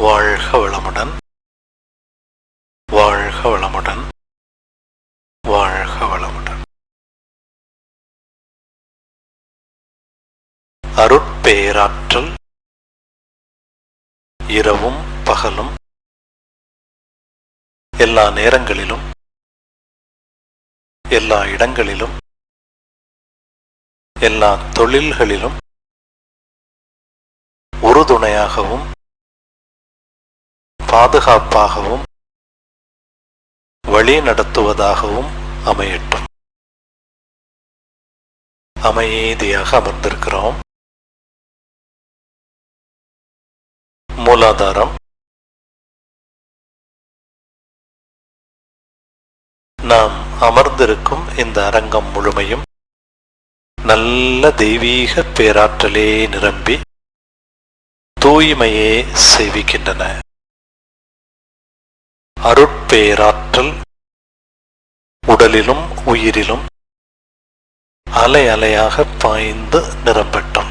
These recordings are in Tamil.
வாழ்க வளமுடன், வாழ்க வளமுடன், வாழ்க வளமுடன். அருட்பேராற்றல் இரவும் பகலும் எல்லா நேரங்களிலும் எல்லா இடங்களிலும் எல்லா தொழில்களிலும் உறுதுணையாகவும் பாதுகாப்பாகவும் வழி நடத்துவதாகவும் அமையட்டும். அமைதியாக அமர்ந்திருக்கிறோம். மூலாதாரம். நாம் அமர்ந்திருக்கும் இந்த அரங்கம் முழுமையும் நல்ல தெய்வீக பேராற்றலே நிரம்பி தூய்மையே சேவிக்கின்றன. அருட்பேராற்றல் உடலிலும் உயிரிலும் அலை அலையாக பாய்ந்து நிரம்பட்டும்.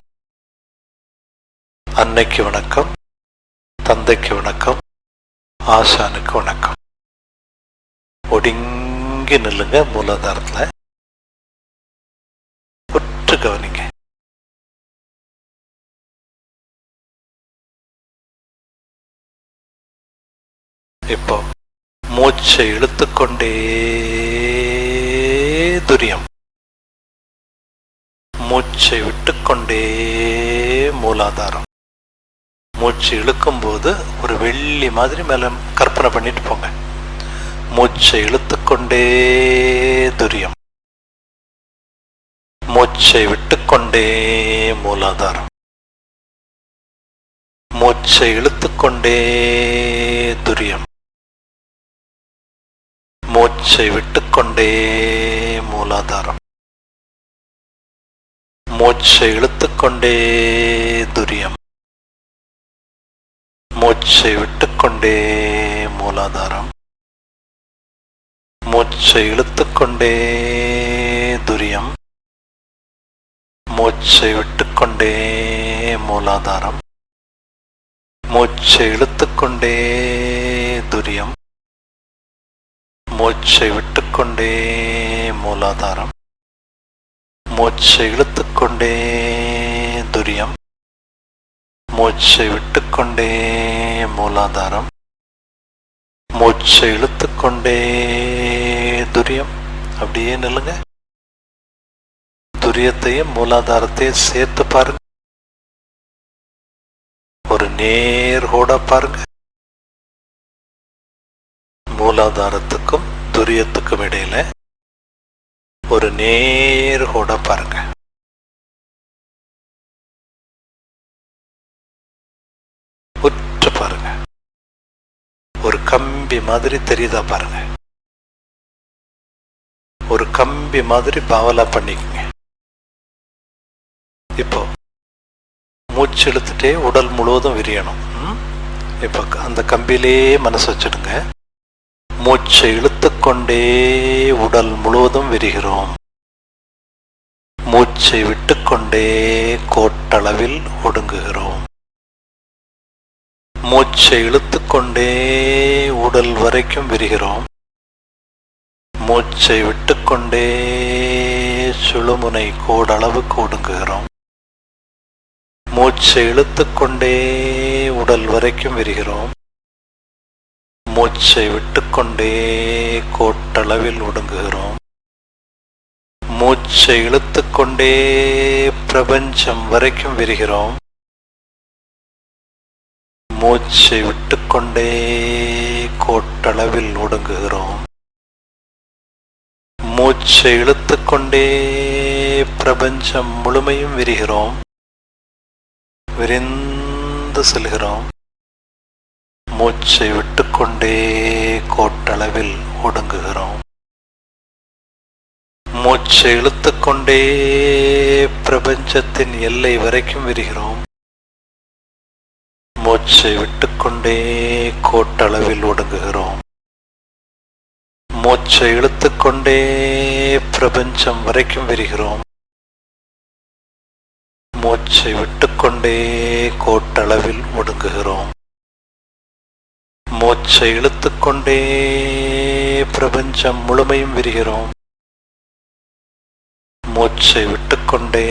அன்னைக்கு வணக்கம், தந்தைக்கு வணக்கம், ஆசானுக்கு வணக்கம். ஒடுங்கி நில்லுங்க. மூலாதாரத்துல உற்று கவனிங்க. இப்போ மூச்சை இழுத்துக்கொண்டே துரியம், மூச்சை விட்டுக்கொண்டே மூலாதாரம். மூச்சு இழுக்கும் போது ஒரு வெள்ளி மாதிரி மேல கற்பனை பண்ணிட்டு போங்க. மூச்சை இழுத்துக்கொண்டே துரியம், மூச்சை விட்டுக்கொண்டே மூலாதாரம். மூச்சை இழுத்துக்கொண்டே துரியம், மூச்சை விட்டுக்கொண்டே மூலாதாரம். மூச்சை இழுத்துக்கொண்டே துரியம், மூச்சை விட்டுக்கொண்டே மூலாதாரம். மூச்சை இழுத்துக்கொண்டே துரியம், மூச்சை விட்டுக்கொண்டே மூலாதாரம். மூச்சை இழுத்துக்கொண்டே துரியம், மூச்சை விட்டுக்கொண்டே மூலாதாரம். மூச்சை இழுத்துக்கொண்டே துரியம், மூச்சை விட்டுக்கொண்டே மூலாதாரம். மூச்சை இழுத்துக்கொண்டே துரியம். அப்படியே நில்லுங்க. துரியத்தையும் மூலாதாரத்தையும் சேர்த்து பாருங்க. ஒரு நேர்கோட பாருங்க. மூலாதாரத்துக்கும் துரியத்துக்கும் இடையில ஒரு நேர்கோட பாருங்க. உற்று பாருங்க. ஒரு கம்பி மாதிரி தெரியுதா பாருங்க. ஒரு கம்பி மாதிரி பாவலா பண்ணிக்கங்க. இப்போ மூச்சு இழுத்துட்டே உடல் முழுவதும் விரியணும். இப்போ அந்த கம்பியிலே மனசு வச்சிடுங்க. மூச்சை இழுத்துக்கொண்டே உடல் முழுவதும் விரிகிறோம். மூச்சை விட்டுக்கொண்டே கோட்டளவில் ஒடுங்குகிறோம். மூச்சை இழுத்துக்கொண்டே உடல் வரைக்கும் விரிகிறோம். மூச்சை விட்டுக்கொண்டே சுழுமுனை கோடளவுக்கு ஒடுங்குகிறோம். மூச்சை இழுத்துக்கொண்டே உடல் வரைக்கும் விரிகிறோம். மூச்சை விட்டுக்கொண்டே கோட்டளவில் ஒடுங்குகிறோம். மூச்சை இழுத்துக்கொண்டே பிரபஞ்சம் வரைக்கும் விரிகிறோம். மூச்சை விட்டுக்கொண்டே கோட்டளவில் ஒடுங்குகிறோம். மூச்சை இழுத்துக்கொண்டே பிரபஞ்சம் முழுமையும் விரிகிறோம். விரிந்து செல்கிறோம். மூச்சை விட்டுக்கொண்டே கோட்டளவில் ஒடுங்குகிறோம். மூச்சை இழுத்துக்கொண்டே பிரபஞ்சத்தின் எல்லை வரைக்கும் விரிகிறோம். மூச்சை விட்டுக்கொண்டே கோட்டளவில் ஒடுங்குகிறோம். மூச்சை இழுத்துக்கொண்டே பிரபஞ்சம் வரைக்கும் விரிகிறோம். மூச்சை விட்டுக்கொண்டே கோட்டளவில் ஒடுங்குகிறோம். மூச்சை இழுத்துக்கொண்டே பிரபஞ்சம் முழுமையும் விரிகிறோம். மூச்சை விட்டுக்கொண்டே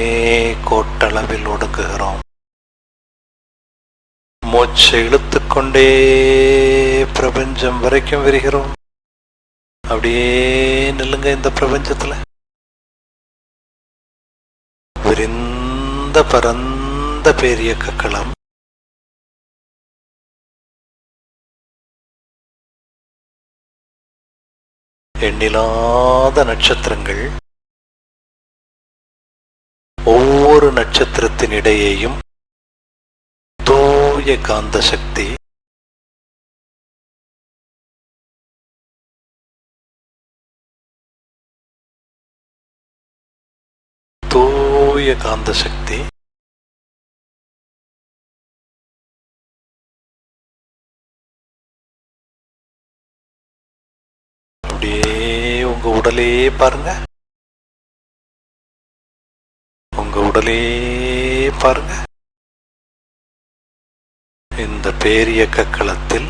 கோட்டளவில் ஒடுங்குகிறோம். மூச்சை இழுத்துக்கொண்டே பிரபஞ்சம் வரைக்கும் விரிகிறோம். அப்படியே நில்லுங்க. இந்த பிரபஞ்சத்துல விரிந்த பரந்த பேரியக்க களம். எண்ணிலாத நட்சத்திரங்கள். ஒவ்வொரு நட்சத்திரத்தின் இடையேயும் தூய காந்த சக்தி. தூய காந்த சக்தி அப்படியே உங்க உடலே பாருங்க. உங்க உடலே பாருங்க. இந்த பேரியக்க களத்தில்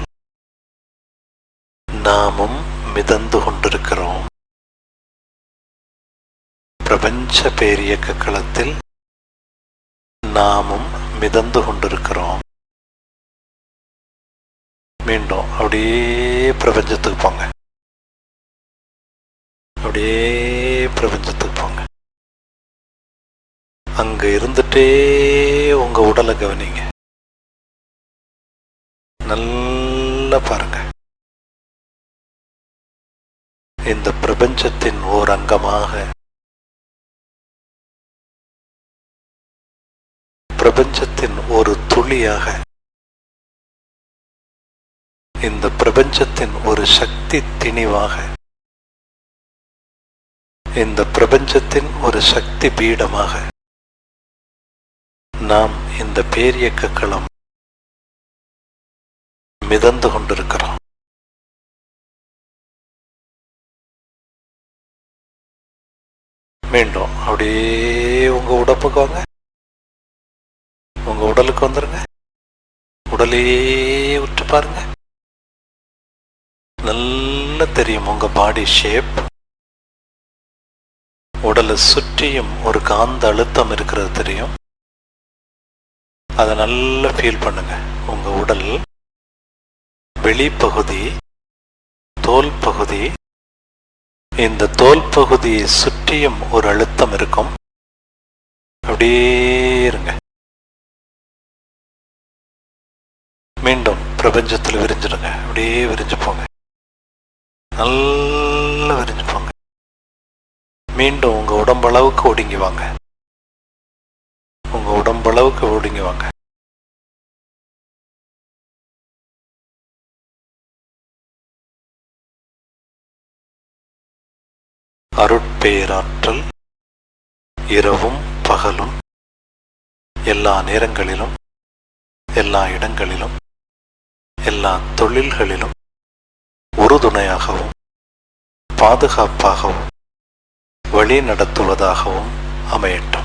நாமும் மிதந்து கொண்டிருக்கிறோம். பிரபஞ்ச பேரியக்க களத்தில் நாமும் மிதந்து கொண்டிருக்கிறோம். மீண்டும் அப்படியே பிரபஞ்சத்துக்கு போங்க. அப்படியே பிரபஞ்சத்துக்கு போங்க. அங்க இருந்துட்டே உங்க உடலை கவனிங்க. நல்லா பாருங்க. இந்த பிரபஞ்சத்தின் ஓர் அங்கமாக, பிரபஞ்சத்தின் ஒரு துளியாக, இந்த பிரபஞ்சத்தின் ஒரு சக்தி திணிவாக, இந்த பிரபஞ்சத்தின் ஒரு சக்தி பீடமாக நாம் இந்த பேரியக்க களம் மிதந்து கொண்டிருக்கிறோம். மீண்டும் அப்படியே உங்க உடம்புக்கு வாங்க. உங்க உடலுக்கு வந்துருங்க. உடலே உற்று பாருங்க. நல்லா தெரியும் உங்க பாடி ஷேப். உடலை சுற்றியும் ஒரு காந்த அழுத்தம் இருக்கிறது தெரியும். அதை நல்லா ஃபீல் பண்ணுங்க. உங்க உடல் வெளிப்பகுதி, தோல் பகுதி, இந்த தோல் பகுதியை சுற்றியும் ஒரு அழுத்தம் இருக்கும். அப்படியே இருங்க. மீண்டும் பிரபஞ்சத்தில் விரிஞ்சிடுங்க. அப்படியே விரிஞ்சு போங்க. நல்லா விரிஞ்சு போங்க. மீண்டும் உங்க உடம்பளவுக்கு ஒடுங்கி வாங்க. உங்க உடம்பளவுக்கு ஒடுங்கி வாங்க. அருட்பேராற்றல் இரவும் பகலும் எல்லா நேரங்களிலும், எல்லா இடங்களிலும், எல்லா தொழில்களிலும் உறுதுணையாகவும் பாதுகாப்பாகவும் வழி நடத்துவதாகவும் அமையட்டும்.